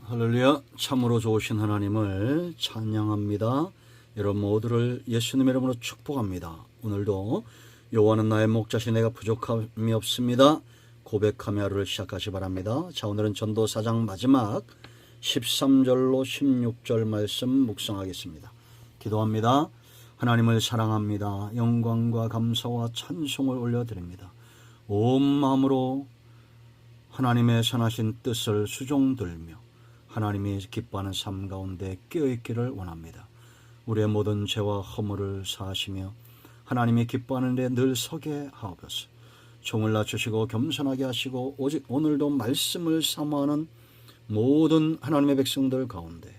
할렐루야. 참으로 좋으신 하나님을 찬양합니다. 여러분 모두를 예수님의 이름으로 축복합니다. 오늘도 여호와는 나의 목자시 내가 부족함이 없습니다 고백하며 하루를 시작하시 바랍니다. 자, 오늘은 전도 4장 마지막 13절로 16절 말씀 묵상하겠습니다. 기도합니다. 하나님을 사랑합니다. 영광과 감사와 찬송을 올려드립니다. 온 마음으로 하나님의 선하신 뜻을 수종들며 하나님이 기뻐하는 삶 가운데 깨어있기를 원합니다. 우리의 모든 죄와 허물을 사하시며 하나님이 기뻐하는 데 늘 서게 하옵소서. 종을 낮추시고 겸손하게 하시고 오직 오늘도 말씀을 사모하는 모든 하나님의 백성들 가운데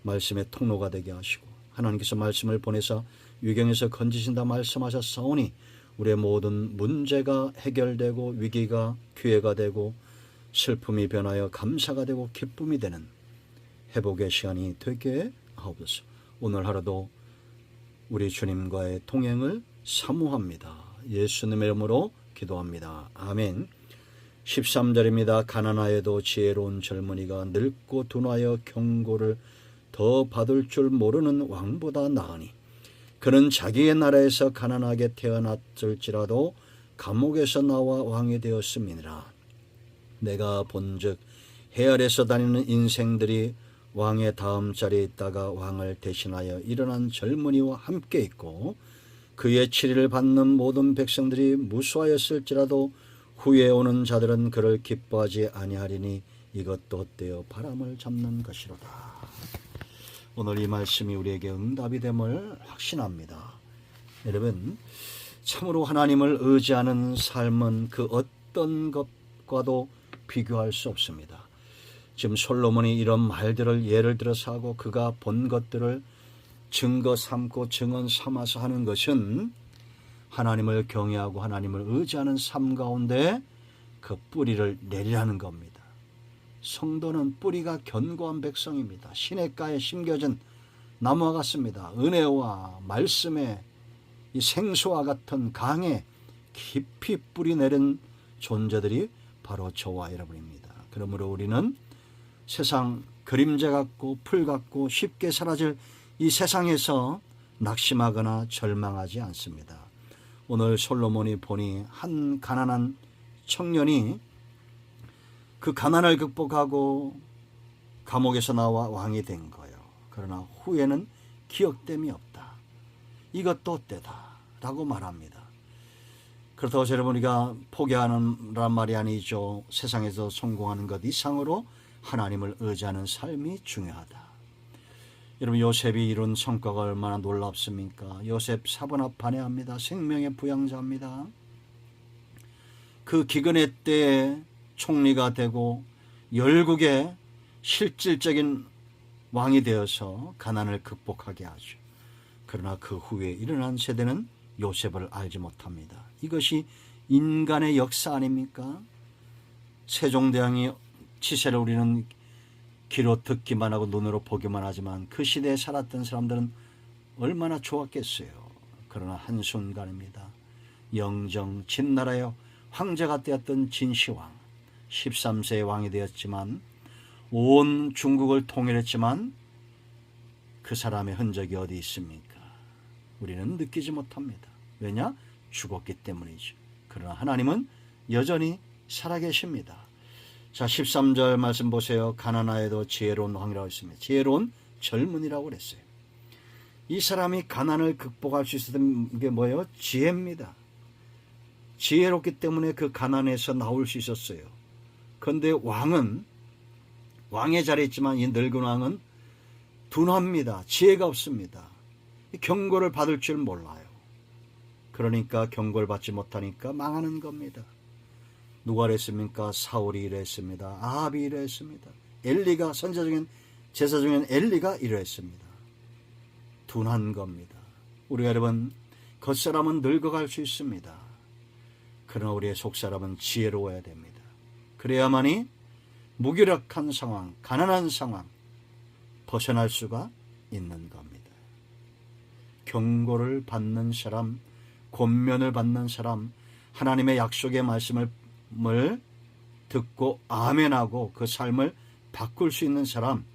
말씀의 통로가 되게 하시고 하나님께서 말씀을 보내사 위경에서 건지신다 말씀하셨사오니 우리의 모든 문제가 해결되고 위기가 기회가 되고 슬픔이 변하여 감사가 되고 기쁨이 되는 회복의 시간이 되게 하옵소서. 오늘 하루도 우리 주님과의 동행을 사모합니다. 예수님의 이름으로 기도합니다. 아멘. 13절입니다. 가난하여도 지혜로운 젊은이가 늙고 둔하여 경고를 더 받을 줄 모르는 왕보다 나으니 그는 자기의 나라에서 가난하게 태어났을지라도 감옥에서 나와 왕이 되었음이니라. 내가 본즉 해 아래서 다니는 인생들이 왕의 다음 자리에 있다가 왕을 대신하여 일어난 젊은이와 함께 있고 그의 치리를 받는 모든 백성들이 무수하였을지라도 후에 오는 자들은 그를 기뻐하지 아니하리니 이것도 헛되어 바람을 잡는 것이로다. 오늘 이 말씀이 우리에게 응답이 됨을 확신합니다. 여러분, 참으로 하나님을 의지하는 삶은 그 어떤 것과도 비교할 수 없습니다. 지금 솔로몬이 이런 말들을 예를 들어서 하고 그가 본 것들을 증거 삼고 증언 삼아서 하는 것은 하나님을 경외하고 하나님을 의지하는 삶 가운데 그 뿌리를 내리라는 겁니다. 성도는 뿌리가 견고한 백성입니다. 시냇가에 심겨진 나무와 같습니다. 은혜와 말씀의 이 생수와 같은 강에 깊이 뿌리 내린 존재들이 바로 저와 여러분입니다. 그러므로 우리는 세상 그림자 같고 풀 같고 쉽게 사라질 이 세상에서 낙심하거나 절망하지 않습니다. 오늘 솔로몬이 보니 한 가난한 청년이 그 가난을 극복하고 감옥에서 나와 왕이 된 거예요. 그러나 후에는 기억됨이 없다. 이것도 때다 라고 말합니다. 그렇다고 여러분 우리가 포기하는란 말이 아니죠. 세상에서 성공하는 것 이상으로 하나님을 의지하는 삶이 중요하다. 여러분 요셉이 이룬 성과가 얼마나 놀랍습니까? 요셉 사분합 반해합니다. 생명의 부양자입니다. 그 기근의 때에 총리가 되고 열국의 실질적인 왕이 되어서 가난을 극복하게 하죠. 그러나 그 후에 일어난 세대는 요셉을 알지 못합니다. 이것이 인간의 역사 아닙니까? 세종대왕이 치세를 우리는 귀로 듣기만 하고 눈으로 보기만 하지만 그 시대에 살았던 사람들은 얼마나 좋았겠어요. 그러나 한순간입니다. 영정 진나라의 황제가 되었던 진시황 13세의 왕이 되었지만 온 중국을 통일했지만 그 사람의 흔적이 어디 있습니까? 우리는 느끼지 못합니다. 왜냐? 죽었기 때문이죠. 그러나 하나님은 여전히 살아계십니다. 자, 13절 말씀 보세요. 가난하여도 지혜로운 왕이라고 했습니다. 지혜로운 젊은이라고 그랬어요. 이 사람이 가난을 극복할 수 있었던 게 뭐예요? 지혜입니다. 지혜롭기 때문에 그 가난에서 나올 수 있었어요. 그런데 왕의 자리에 있지만 이 늙은 왕은 둔합니다. 지혜가 없습니다. 경고를 받을 줄 몰라요. 그러니까 경고를 받지 못하니까 망하는 겁니다. 누가 이랬습니까? 사울이 이랬습니다. 아합이 이랬습니다. 엘리가 선지자 중엔 제사 중엔 엘리가 이랬습니다. 둔한 겁니다. 우리가 여러분 겉사람은 늙어갈 수 있습니다. 그러나 우리의 속사람은 지혜로워야 됩니다. 그래야만이 무기력한 상황, 가난한 상황 벗어날 수가 있는 겁니다. 경고를 받는 사람, 권면을 받는 사람, 하나님의 약속의 말씀을 듣고 아멘하고 그 삶을 바꿀 수 있는 사람,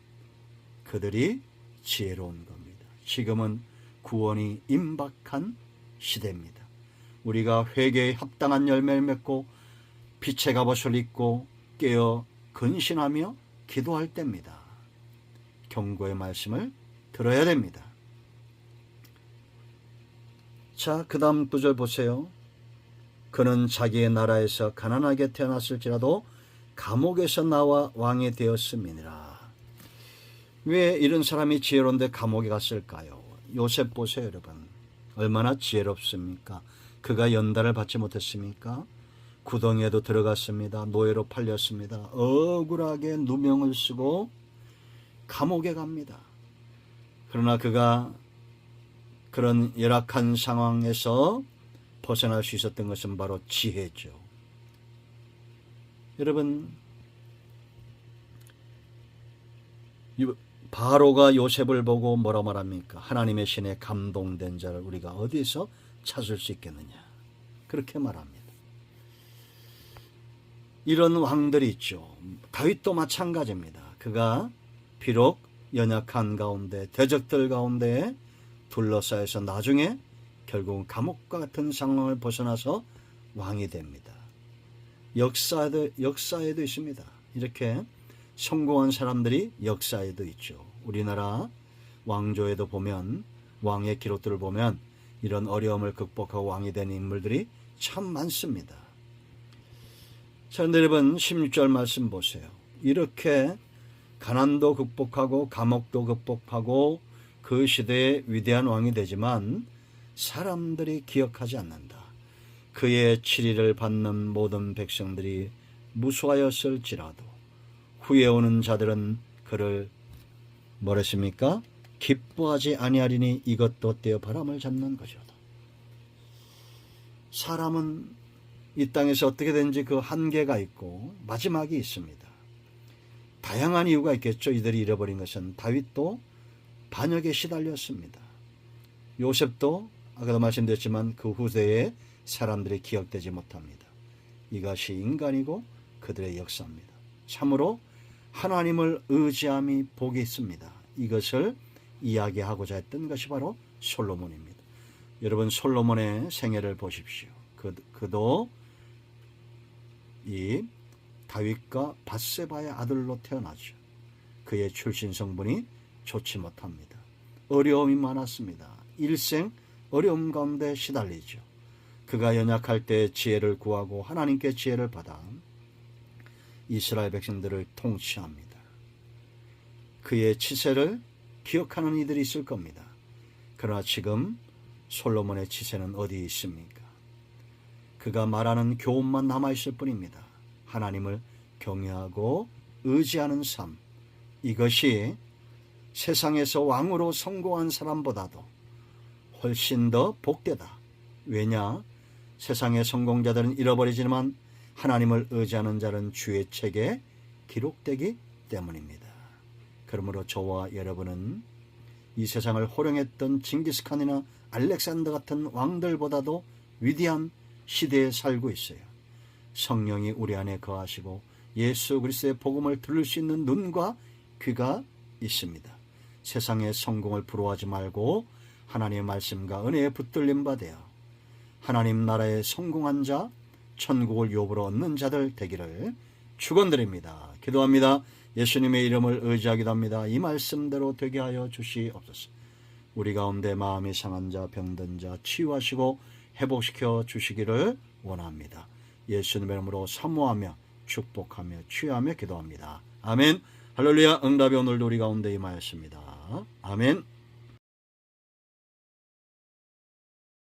그들이 지혜로운 겁니다. 지금은 구원이 임박한 시대입니다. 우리가 회개에 합당한 열매를 맺고 빛의 갑옷을 입고 깨어 근신하며 기도할 때입니다. 경고의 말씀을 들어야 됩니다. 자, 그 다음 구절 보세요. 그는 자기의 나라에서 가난하게 태어났을지라도 감옥에서 나와 왕이 되었음이니라. 왜 이런 사람이 지혜로운데 감옥에 갔을까요? 요셉 보세요, 여러분. 얼마나 지혜롭습니까? 그가 연단을 받지 못했습니까? 구덩이에도 들어갔습니다. 노예로 팔렸습니다. 억울하게 누명을 쓰고 감옥에 갑니다. 그러나 그가 그런 열악한 상황에서 벗어날 수 있었던 것은 바로 지혜죠. 여러분, 바로가 요셉을 보고 뭐라 말합니까? 하나님의 신에 감동된 자를 우리가 어디서 찾을 수 있겠느냐, 그렇게 말합니다. 이런 왕들이 있죠. 다윗도 마찬가지입니다. 그가 비록 연약한 가운데, 대적들 가운데 둘러싸여서 나중에 결국은 감옥과 같은 상황을 벗어나서 왕이 됩니다. 역사에도 있습니다. 이렇게 성공한 사람들이 역사에도 있죠. 우리나라 왕조에도 보면, 왕의 기록들을 보면 이런 어려움을 극복하고 왕이 된 인물들이 참 많습니다. 자, 여러분 16절 말씀 보세요. 이렇게 가난도 극복하고 감옥도 극복하고 그 시대의 위대한 왕이 되지만 사람들이 기억하지 않는다. 그의 치리를 받는 모든 백성들이 무수하였을지라도 후에 오는 자들은 그를 뭐랬습니까? 기뻐하지 아니하리니 이것도 떼어 바람을 잡는 것이로다. 사람은 이 땅에서 어떻게 되는지 그 한계가 있고 마지막이 있습니다. 다양한 이유가 있겠죠. 이들이 잃어버린 것은 다윗도 반역에 시달렸습니다. 요셉도 아까도 말씀드렸지만 그 후대에 사람들이 기억되지 못합니다. 이것이 인간이고 그들의 역사입니다. 참으로 하나님을 의지함이 복이 있습니다. 이것을 이야기하고자 했던 것이 바로 솔로몬입니다. 여러분, 솔로몬의 생애를 보십시오. 그도 이 다윗과 밧세바의 아들로 태어나죠. 그의 출신 성분이 좋지 못합니다. 어려움이 많았습니다. 일생 어려움 가운데 시달리죠. 그가 연약할 때 지혜를 구하고 하나님께 지혜를 받아 이스라엘 백성들을 통치합니다. 그의 치세를 기억하는 이들이 있을 겁니다. 그러나 지금 솔로몬의 치세는 어디 있습니까? 그가 말하는 교훈만 남아있을 뿐입니다. 하나님을 경외하고 의지하는 삶, 이것이 세상에서 왕으로 성공한 사람보다도 훨씬 더 복되다. 왜냐? 세상의 성공자들은 잃어버리지만 하나님을 의지하는 자는 주의 책에 기록되기 때문입니다. 그러므로 저와 여러분은 이 세상을 호령했던 징기스칸이나 알렉산더 같은 왕들보다도 위대한 시대에 살고 있어요. 성령이 우리 안에 거하시고 예수 그리스도의 복음을 들을 수 있는 눈과 귀가 있습니다. 세상의 성공을 부러워하지 말고 하나님의 말씀과 은혜에 붙들림 받아요. 하나님 나라에 성공한 자, 천국을 유업으로 얻는 자들 되기를 축원드립니다. 기도합니다. 예수님의 이름을 의지하기도 합니다. 이 말씀대로 되게 하여 주시옵소서. 우리 가운데 마음이 상한 자, 병든 자 치유하시고 회복시켜 주시기를 원합니다. 예수님의 이름으로 사모하며 축복하며 치유하며 기도합니다. 아멘. 할렐루야. 응답이 오늘도 우리 가운데 임하였습니다. 아멘.